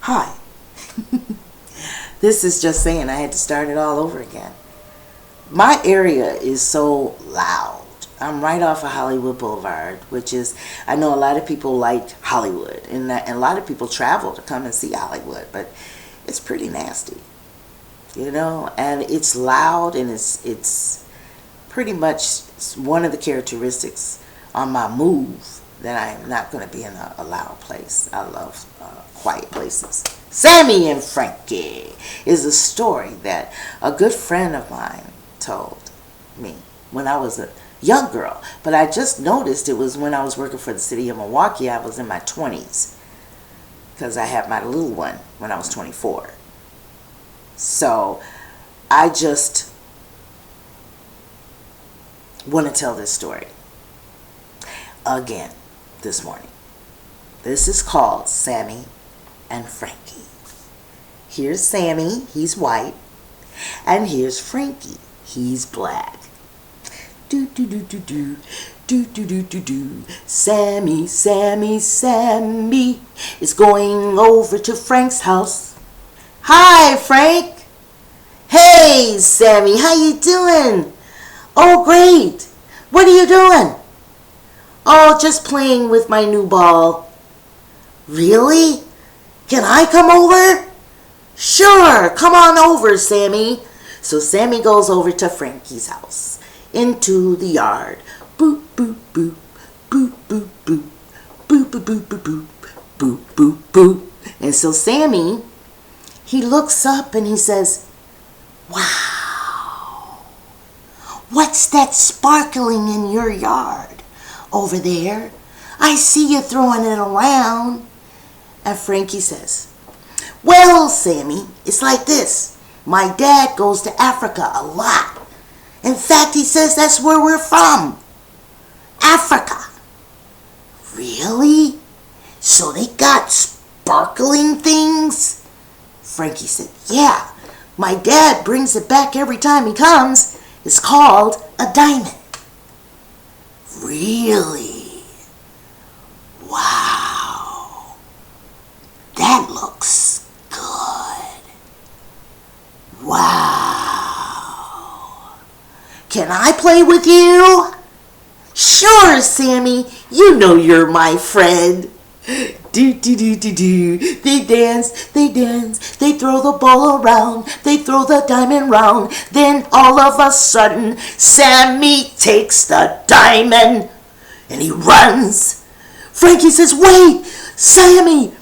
Hi. This is just saying I had to start it all over again. My area is so loud. I'm right off of Hollywood Boulevard, which is, I know a lot of people like Hollywood, and a lot of people travel to come and see Hollywood, but it's pretty nasty, and it's loud, and it's pretty much one of the characteristics on my move that I'm not going to be in a loud place. I love quiet places. Sammy and Frankie is a story that a good friend of mine told me when I was a young girl, but I just noticed it was when I was working for the city of Milwaukee. I was in my 20s because I had my little one when I was 24. So I just want to tell this story again this morning. This is called Sammy and Frankie. Here's Sammy, he's white, and here's Frankie, he's black. Do do do do do do do do do do. Sammy is going over to Frank's house. Hi, Frank. Hey, Sammy, how you doing? Oh, great. What are you doing? Oh, just playing with my new ball. Really? Can I come over? Sure, come on over, Sammy. So Sammy goes over to Frankie's house, into the yard. Boop, boop, boop, boop, boop, boop, boop, boop, boop, boop, boop, boop, boop, boop. And so Sammy, he looks up and he says, wow, what's that sparkling in your yard over there? I see you throwing it around. And Frankie says, well, Sammy, it's like this. My dad goes to Africa a lot. In fact, he says that's where we're from. Africa. Really? So they got sparkling things? Frankie said, yeah. My dad brings it back every time he comes. It's called a diamond. Really? Wow. That looks good. Wow. Can I play with you? Sure, Sammy. You know you're my friend. Do, do, do, do, do. They dance, they throw the ball around, they throw the diamond round. Then all of a sudden, Sammy takes the diamond and he runs. Frankie says, wait, Sammy,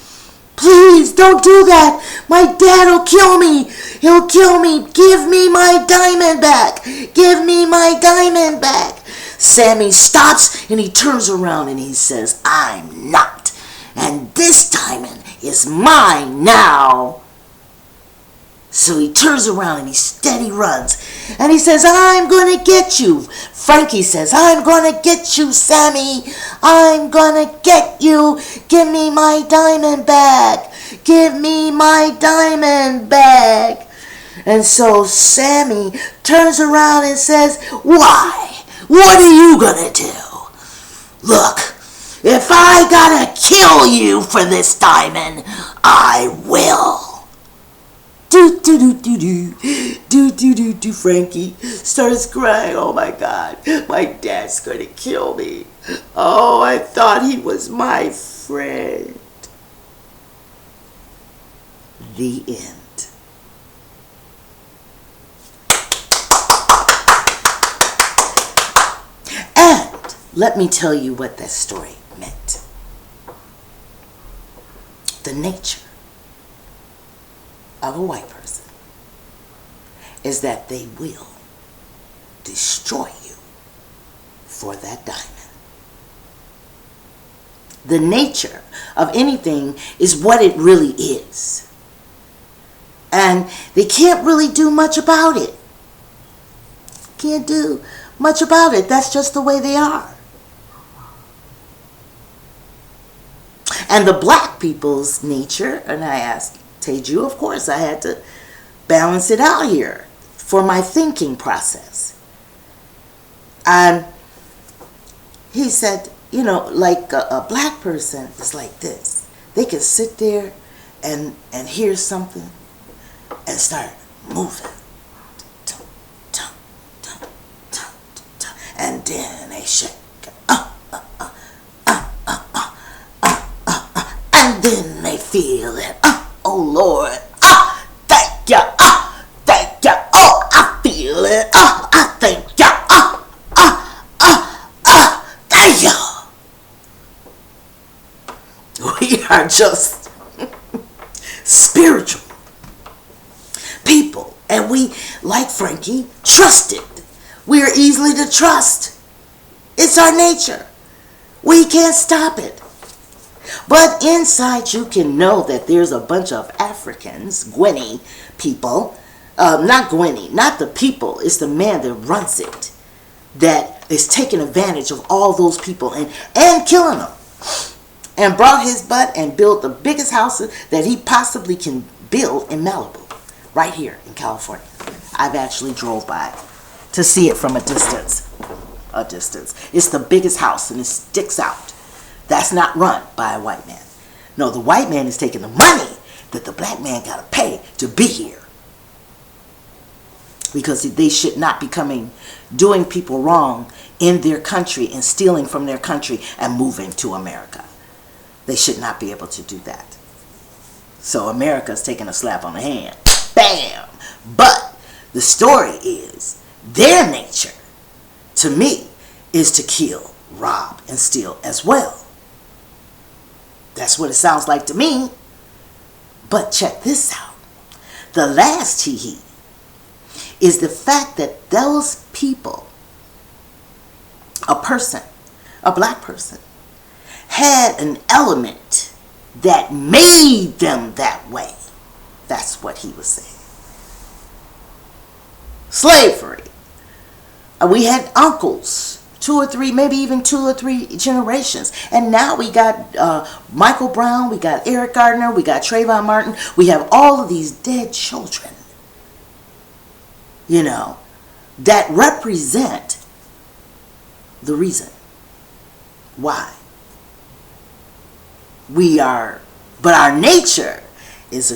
please don't do that. My dad will kill me. He'll kill me. Give me my diamond back. Give me my diamond back. Sammy stops and he turns around and he says, I'm not. And this diamond is mine now. So he turns around and he steady runs. And he says, I'm going to get you. Frankie says, I'm going to get you, Sammy. I'm going to get you. Give me my diamond back. Give me my diamond back. And so Sammy turns around and says, why? What are you going to do? Look, if I gotta kill you for this diamond, I will. Do do do do do do do do do. Frankie starts crying. Oh my God, my dad's gonna kill me. Oh, I thought he was my friend. The end. And let me tell you what that story meant. The nature of a white person is that they will destroy you for that diamond. The nature of anything is what it really is. And they can't really do much about it. Can't do much about it. That's just the way they are. And the black people's nature, and I asked Teju, of course, I had to balance it out here for my thinking process. And he said, like a black person is like this. They can sit there and hear something and start moving. And then they shake. And then they feel it. Oh Lord. Thank you. Thank you. Oh, I feel it. I thank you. Thank you. We are just spiritual people. And we, like Frankie, trusted. We are easily to trust. It's our nature. We can't stop it. But inside you can know that there's a bunch of Africans, Gwynny people, not Gwynny, not the people, it's the man that runs it, that is taking advantage of all those people and killing them. And brought his butt and built the biggest houses that he possibly can build in Malibu, right here in California. I've actually drove by to see it from a distance. It's the biggest house and it sticks out. That's not run by a white man. No, the white man is taking the money that the black man got to pay to be here. Because they should not be doing people wrong in their country and stealing from their country and moving to America. They should not be able to do that. So America's taking a slap on the hand. Bam! But the story is, their nature, to me, is to kill, rob, and steal as well. That's what it sounds like to me. But check this out. The last tee is the fact that those people, a person, a black person, had an element that made them that way. That's what he was saying. Slavery. We had uncles, 2 or 3, maybe even 2 or 3 generations. And now we got Michael Brown, we got Eric Gardner, we got Trayvon Martin. We have all of these dead children, that represent the reason why we are. But our nature is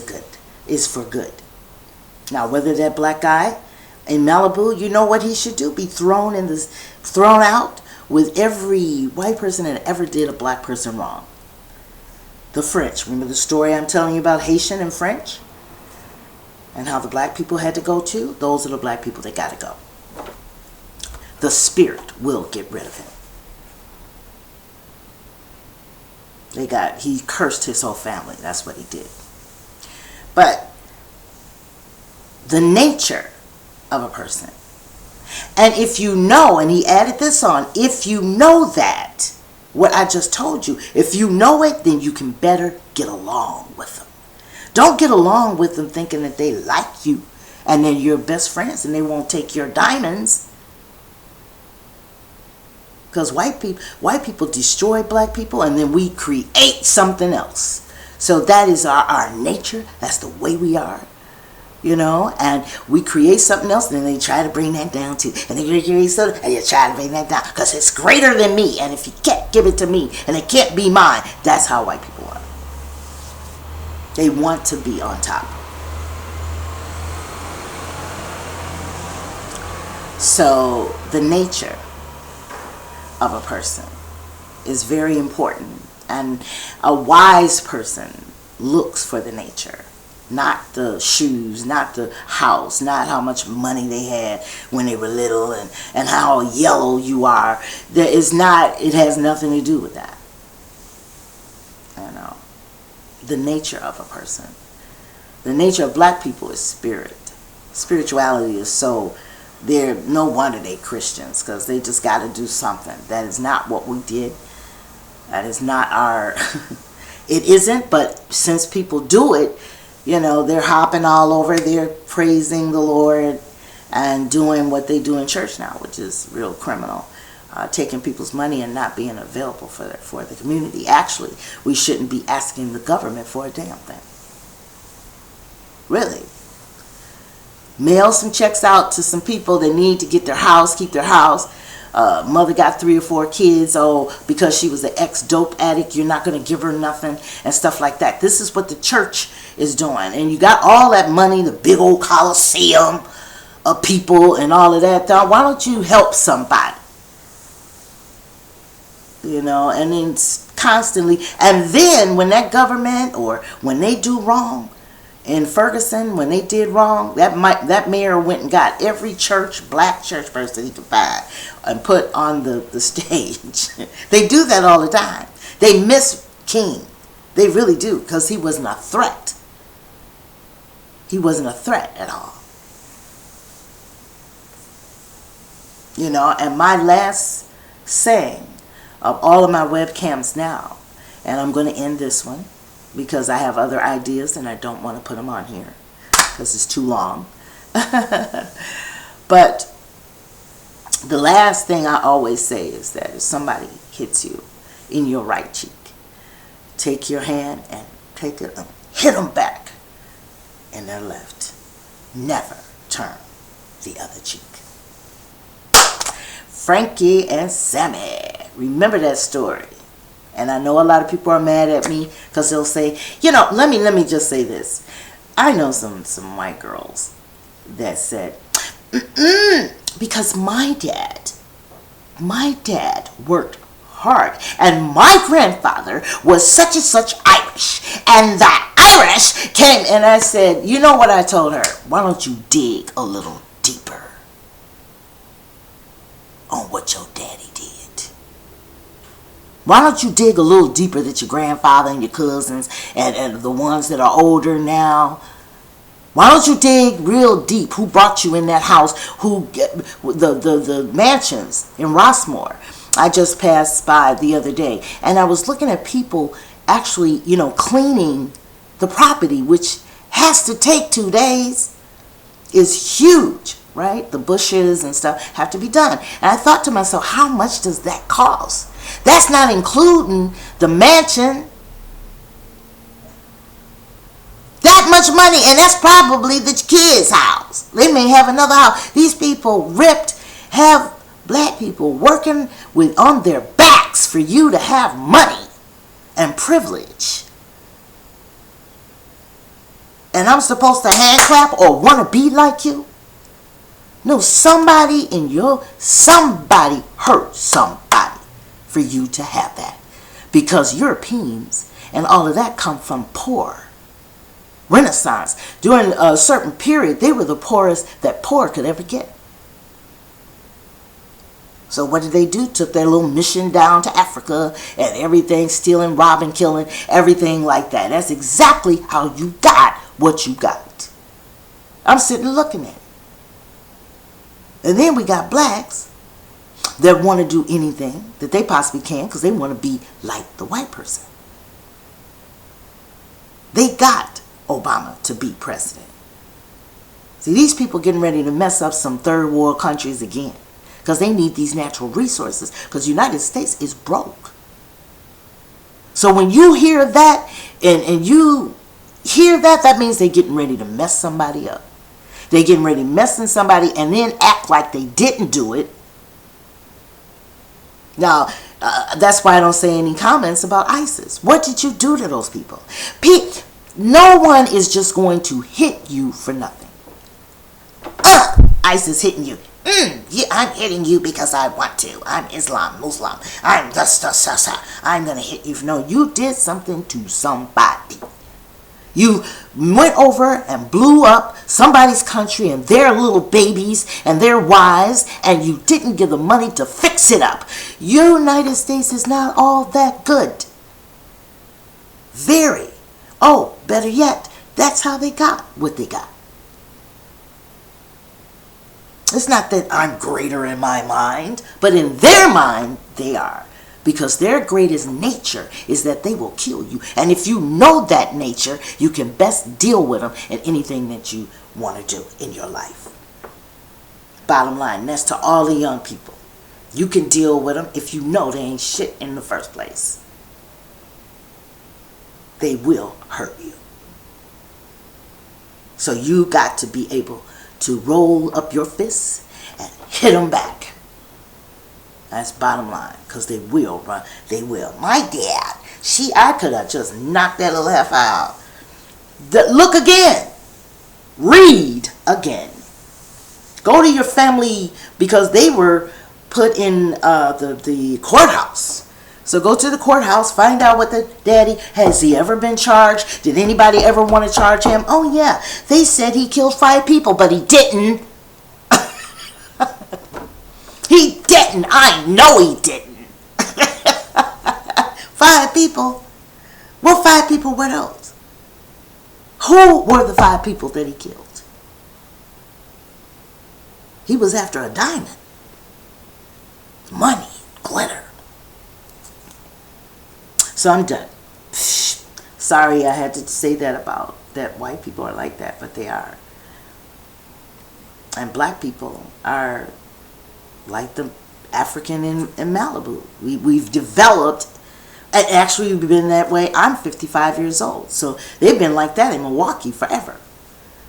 for good. Now, whether that black guy in Malibu, you know what he should do? Be thrown out with every white person that ever did a black person wrong. The French. Remember the story I'm telling you about Haitian and French? And how the black people had to go too? Those are the black people that got to go. The spirit will get rid of him. He cursed his whole family. That's what he did. But the nature of a person. And if you know, and he added this on, if you know that, what I just told you, if you know it, then you can better get along with them. Don't get along with them thinking that they like you and then you're best friends and they won't take your diamonds. Because white people destroy black people and then we create something else. So that is our nature. That's the way we are. And we create something else, and then they try to bring that down too. And then you create something, and you try to bring that down, because it's greater than me, and if you can't give it to me, and it can't be mine, that's how white people are. They want to be on top. So, the nature of a person is very important, and a wise person looks for the nature. Not the shoes, not the house, not how much money they had when they were little and how yellow you are. It has nothing to do with that. The nature of a person. The nature of black people is spirit. Spirituality is no wonder they Christians, because they just got to do something. That is not what we did. That is not our, it isn't, but since people do it, they're hopping all over. They're praising the Lord and doing what they do in church now, which is real criminal. Taking people's money and not being available for the community. Actually, we shouldn't be asking the government for a damn thing. Really. Mail some checks out to some people that need to keep their house. Mother got 3 or 4 kids. Oh, because she was an ex-dope addict, you're not going to give her nothing and stuff like that. This is what the church is doing. And you got all that money, the big old coliseum of people and all of that. Why don't you help somebody? You know, and then constantly. And then when that government or when they do wrong, in Ferguson, when they did wrong, that mayor went and got every black church person he could find and put on the stage. They do that all the time. They miss King. They really do, because he wasn't a threat. He wasn't a threat at all. You know, and my last saying of all of my webcams now, and I'm going to end this one, because I have other ideas and I don't want to put them on here because it's too long. But the last thing I always say is that if somebody hits you in your right cheek, take your hand and take it and hit them back in their left. Never turn the other cheek. Frankie and Sammy. Remember that story. And I know a lot of people are mad at me because they'll say, you know, let me just say this. I know some white girls that said, because my dad worked hard and my grandfather was such and such Irish and the Irish came. And I said, you know what I told her? Why don't you dig a little deeper on what your daddy did? Why don't you dig a little deeper that your grandfather and your cousins and the ones that are older now? Why don't you dig real deep? Who brought you in that house? The mansions in Rossmore? I just passed by the other day, and I was looking at people actually, you know, cleaning the property, which has to take 2 days. Is huge, right? The bushes and stuff have to be done. And I thought to myself, how much does that cost? That's not including the mansion. That much money, and that's probably the kids' house. They may have another house. These people have black people working on their backs for you to have money and privilege. And I'm supposed to hand clap or want to be like you? No, somebody hurt somebody for you to have that. Because Europeans and all of that come from poor. Renaissance. During a certain period, they were the poorest that poor could ever get. So what did they do? Took their little mission down to Africa and everything, stealing, robbing, killing, everything like that. That's exactly how you got what you got. I'm sitting looking at it. And then we got blacks that want to do anything that they possibly can because they want to be like the white person. They got Obama to be president. See, these people getting ready to mess up some third world countries again because they need these natural resources because the United States is broke. So when you hear that and you hear that, that means they're getting ready to mess somebody up. They're getting ready to mess in somebody and then act like they didn't do it. Now, that's why I don't say any comments about ISIS. What did you do to those people? No one is just going to hit you for nothing. ISIS hitting you. Yeah, I'm hitting you because I want to. I'm Islam, Muslim. I'm going to hit you. No, you did something to somebody. You went over and blew up somebody's country and their little babies and their wives, and you didn't give the money to fix it up. United States is not all that good. Very. Oh, better yet, that's how they got what they got. It's not that I'm greater in my mind, but in their mind, they are. Because their greatest nature is that they will kill you. And if you know that nature, you can best deal with them in anything that you want to do in your life. Bottom line, that's to all the young people. You can deal with them if you know they ain't shit in the first place. They will hurt you. So you got to be able to roll up your fists and hit them back. That's bottom line, because they will run. They will. My dad, I could have just knocked that little half out. Look again. Read again. Go to your family, because they were put in the courthouse. So go to the courthouse, find out what the daddy, has he ever been charged? Did anybody ever want to charge him? Oh yeah, they said he killed 5 people, but he didn't. He didn't. I know he didn't. 5 people. Well, 5 people, what else? Who were the 5 people that he killed? He was after a diamond. Money, glitter. So I'm done. Sorry I had to say that about that white people are like that, but they are. And black people are like the African in Malibu. We've developed, and actually we've been that way. I'm 55 years old, so they've been like that in Milwaukee forever.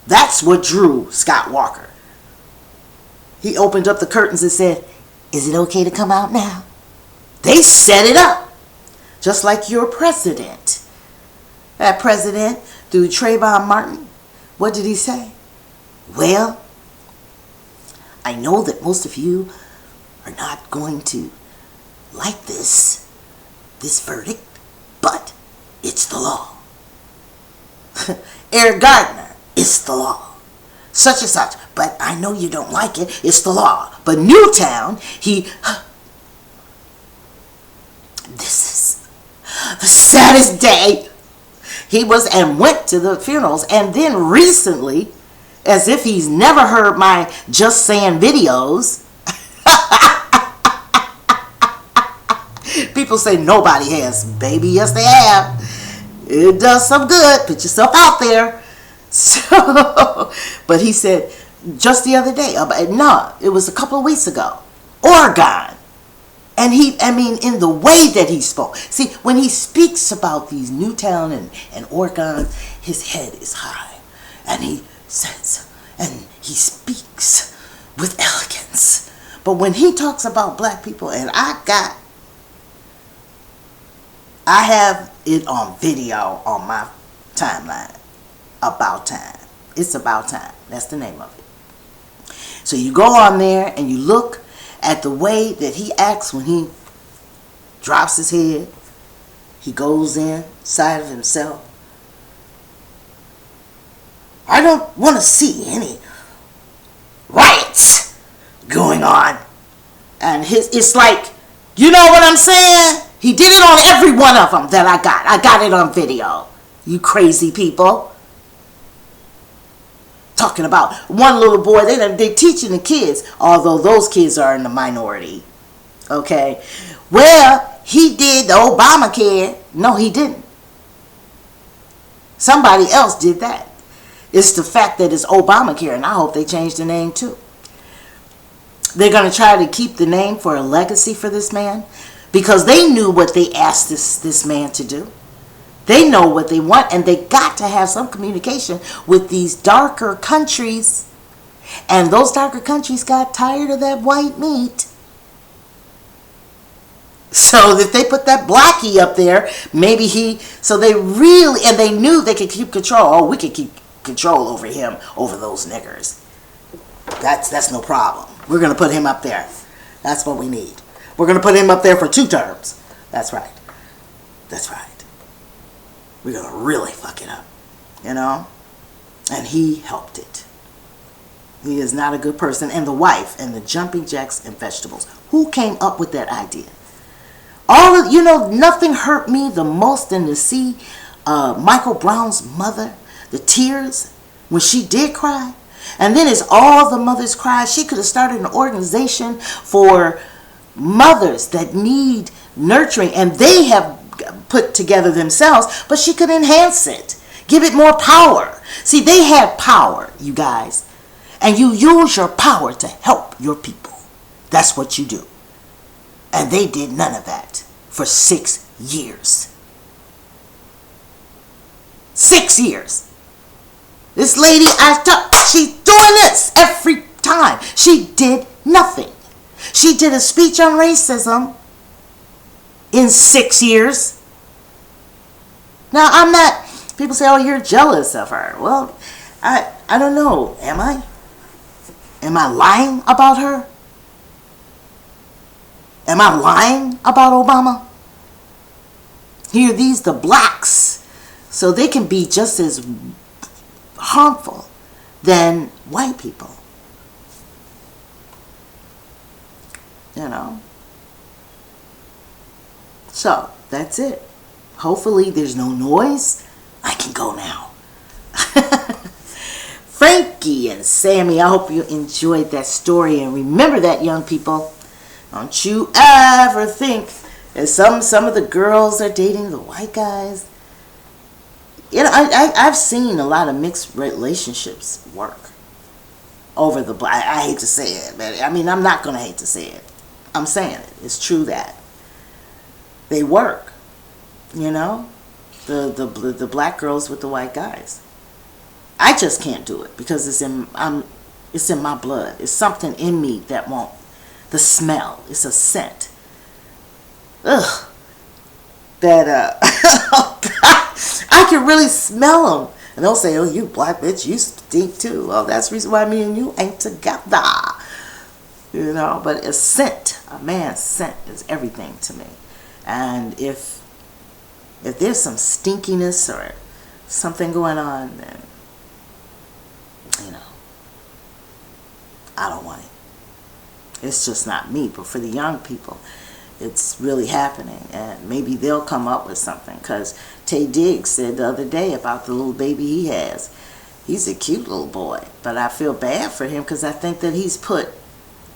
That's what drew Scott Walker. He opened up the curtains and said, "Is it okay to come out now?" They set it up. Just like your president. That president, through Trayvon Martin, what did he say? Well, I know that most of you are not going to like this verdict, but it's the law. Eric Gardner, it's the law. Such and such, but I know you don't like it, it's the law. But Newtown, this is the saddest day. He was and went to the funerals, and then recently, as if he's never heard my Just Saying videos, people say nobody has. Baby, yes they have. It does some good. Put yourself out there. So, but he said just the other day, no, it was a couple of weeks ago, Oregon. And in the way that he spoke. See, when he speaks about these Newtown and Oregon, his head is high. And he says, and he speaks with elegance. But when he talks about black people, and I have it on video on my timeline. About Time. It's About Time. That's the name of it. So you go on there and you look at the way that he acts when he drops his head. He goes inside of himself. I don't want to see any riots going on. And it's like, you know what I'm saying? He did it on every one of them that I got. I got it on video. You crazy people. Talking about one little boy, they're teaching the kids, although those kids are in the minority. Okay. Well, he did the Obamacare. No, he didn't. Somebody else did that. It's the fact that it's Obamacare, and I hope they change the name too. They're going to try to keep the name for a legacy for this man, because they knew what they asked this man to do. They know what they want, and they got to have some communication with these darker countries. And those darker countries got tired of that white meat. So if they put that blackie up there, maybe they knew they could keep control. Oh, we could keep control over him, over those niggers. That's no problem. We're going to put him up there. That's what we need. We're going to put him up there for 2 terms. That's right. That's right. We're going to really fuck it up, you know? And he helped it. He is not a good person. And the wife and the jumping jacks and vegetables. Who came up with that idea? Nothing hurt me the most than to see Michael Brown's mother, the tears when she did cry. And then as all the mothers cried, she could have started an organization for mothers that need nurturing. And they have put together themselves, but she could enhance it, give it more power. See, they had power, you guys, and you use your power to help your people. That's what you do. And they did none of that for 6 years. 6 years. This lady, she's doing this every time. She did nothing. She did a speech on racism in 6 years. Now, I'm not, people say, oh, you're jealous of her. Well, I don't know. Am I? Am I lying about her? Am I lying about Obama? Here, these the blacks, so they can be just as harmful than white people. You know? So, that's it. Hopefully there's no noise. I can go now. Frankie and Sammy, I hope you enjoyed that story. And remember that, young people. Don't you ever think that some of the girls are dating the white guys. You know, I've seen a lot of mixed relationships work over the black. I hate to say it, but I mean, I'm not going to hate to say it. I'm saying it. It's true that they work. You know, the black girls with the white guys. I just can't do it because it's in my blood. It's something in me that won't. The smell. It's a scent. Ugh. That oh God, I can really smell them. And they'll say, "Oh, you black bitch, you stink too." Well, that's the reason why me and you ain't together. You know, but a scent, a man's scent is everything to me. And if there's some stinkiness or something going on, then, you know, I don't want it. It's just not me. But for the young people, it's really happening. And maybe they'll come up with something. Because Tay Diggs said the other day about the little baby he has. He's a cute little boy. But I feel bad for him because I think that he's put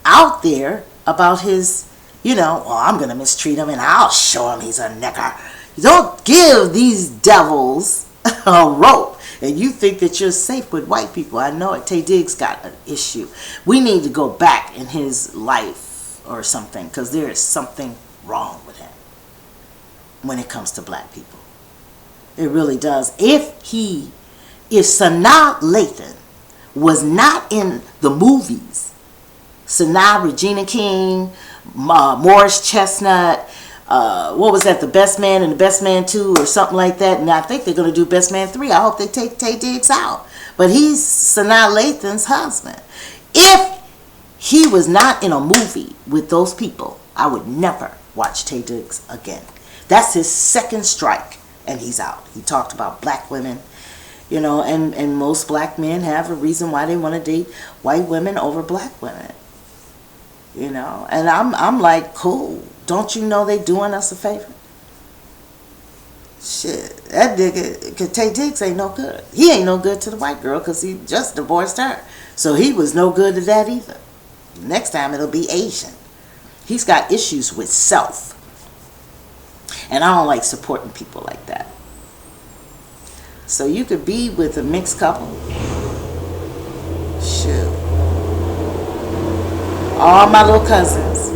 out there about his, you know, well, I'm going to mistreat him and I'll show him he's a nigger. You don't give these devils a rope and you think that you're safe with white people. I know it. Tay Diggs got an issue. We need to go back in his life or something because there is something wrong with him when it comes to black people. It really does. If Sanaa Lathan was not in the movies, Sanaa, Regina King, Morris Chestnut, what was that, The Best Man and The Best Man 2 or something like that, and I think they're going to do Best Man 3. I hope they take Tay Diggs out. But he's Sanaa Lathan's husband. If he was not in a movie with those people, I would never watch Tay Diggs again. That's his second strike, and he's out. He talked about black women, you know, and most black men have a reason why they want to date white women over black women. You know, and I'm like, cool. Don't you know they doing us a favor? Shit, that nigga, cause Tay Diggs ain't no good. He ain't no good to the white girl because he just divorced her. So he was no good to that either. Next time it'll be Asian. He's got issues with self. And I don't like supporting people like that. So you could be with a mixed couple. Shoot. All my little cousins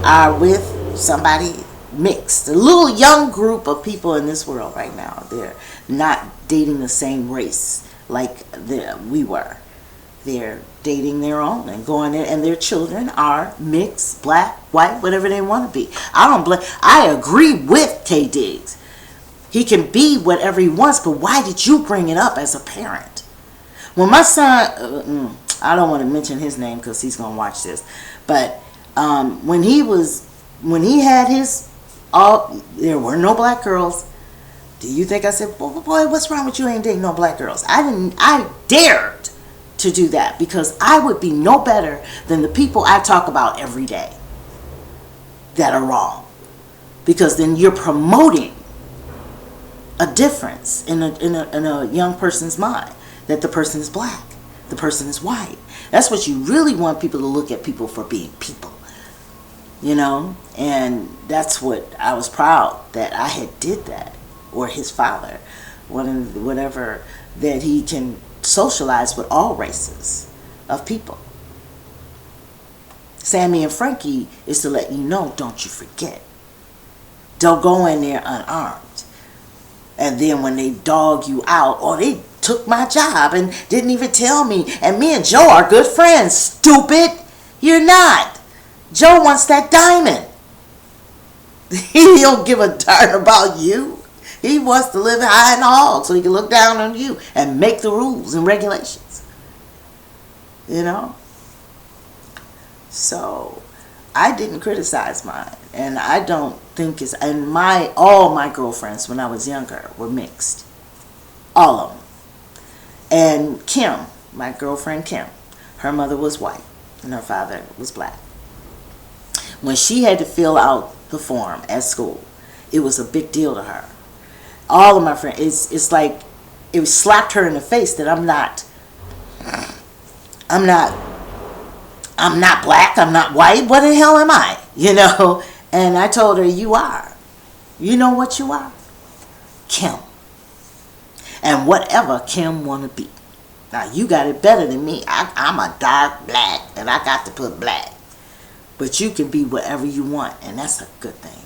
are with somebody mixed. A little young group of people in this world right now. They're not dating the same race like we were. They're dating their own and going in, and their children are mixed, black, white, whatever they want to be. I agree with Tay Diggs. He can be whatever he wants, but why did you bring it up as a parent? When my son, I don't want to mention his name because he's going to watch this, but when he had his, there were no black girls. Do you think I said, boy, what's wrong with you? Ain't dating no black girls? I dared to do that because I would be no better than the people I talk about every day that are wrong. Because then you're promoting a difference in a young person's mind, that the person is black, the person is white. That's what you really want people to look at people for, being people. You know, and that's what I was proud that I had did that, or his father, whatever, that he can socialize with all races of people. Sammy and Frankie is to let you know, don't you forget. Don't go in there unarmed. And then when they dog you out, or they took my job and didn't even tell me, and me and Joe are good friends, stupid. You're not. Joe wants that diamond. He don't give a darn about you. He wants to live high and hog so he can look down on you and make the rules and regulations. You know? So, I didn't criticize mine. And I don't think it's... And all my girlfriends when I was younger were mixed. All of them. And Kim, my girlfriend Kim, her mother was white and her father was black. When she had to fill out the form at school, it was a big deal to her. All of my friends, it's like it slapped her in the face that I'm not black, I'm not white. What the hell am I? You know? And I told her, you are. You know what you are? Kim. And whatever Kim want to be. Now, you got it better than me. I'm a dark black, and I got to put black. But you can be whatever you want, and that's a good thing.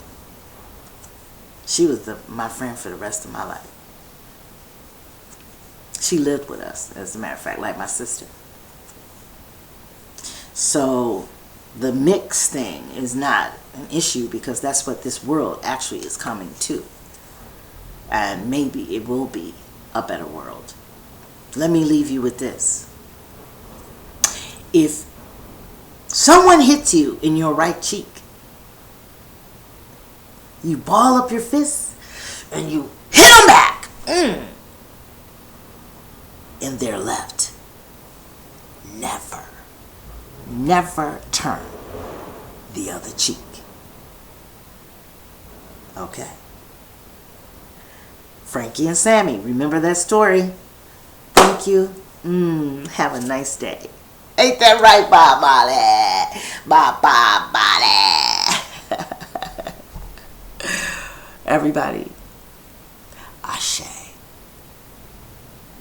She was my friend for the rest of my life. She lived with us, as a matter of fact, like my sister. So the mix thing is not an issue because that's what this world actually is coming to. And maybe it will be a better world. Let me leave you with this. If someone hits you in your right cheek, you ball up your fists and you hit them back in their left. Never turn the other cheek. Okay. Frankie and Sammy, remember that story? Thank you. Have a nice day. Ain't that right, Bob Marley? Bob Marley. Everybody,